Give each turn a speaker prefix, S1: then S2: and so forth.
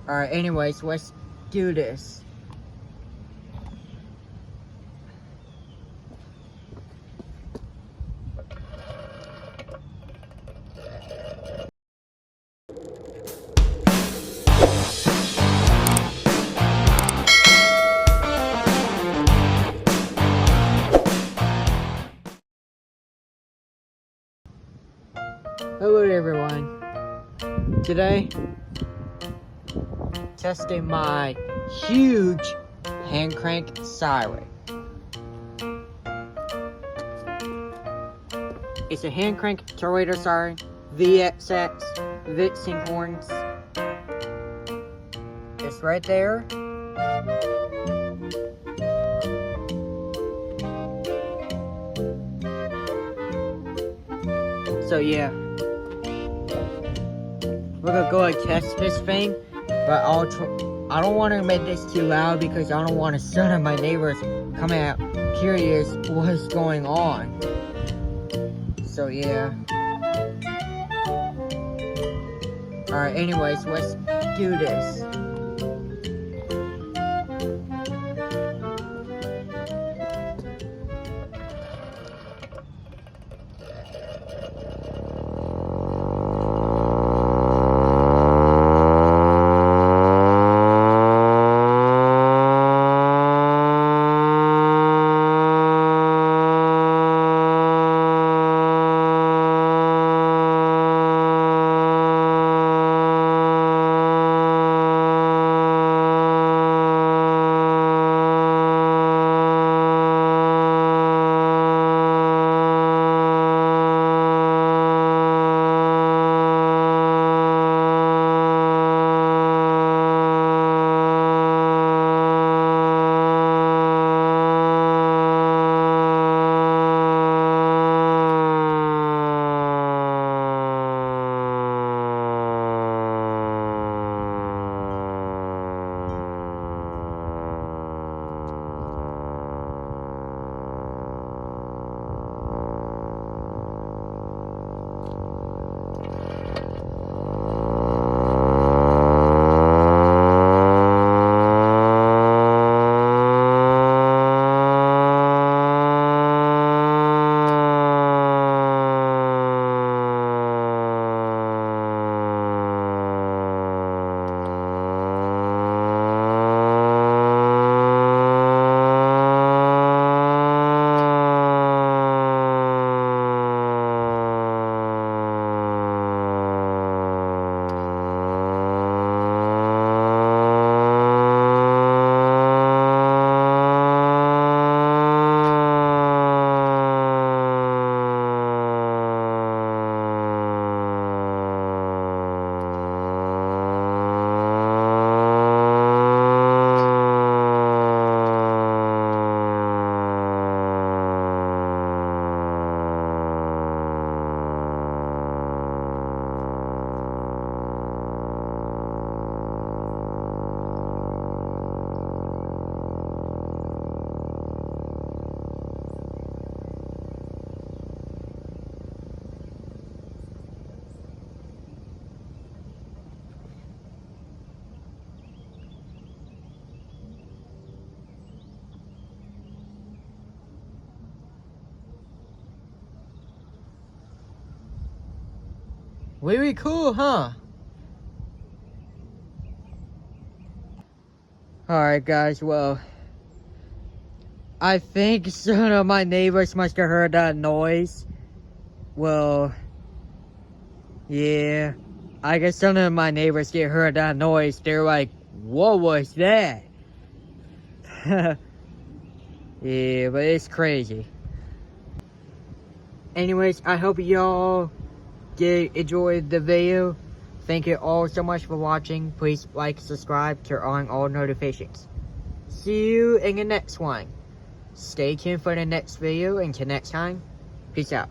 S1: Alright, anyways, let's do this. Hello everyone. Today, testing my huge hand crank Siren. It's a hand crank tornado siren, VXS, Vixen horns. It's right there. So yeah, we're gonna go and test this thing, but I don't want to make this too loud because I don't want to son of my neighbors coming out curious what's going on. So yeah. Alright, anyways, let's do this. Very cool, huh? Alright guys, well, I think some of my neighbors must have heard that noise. Well, yeah, I guess some of my neighbors get heard that noise. They're like, what was that? Yeah, but it's crazy. Anyways, I hope y'all did enjoy the video. Thank you all so much for watching. Please like, subscribe, turn on all notifications. See you in the next one. Stay tuned for the next video. Until next time, peace out.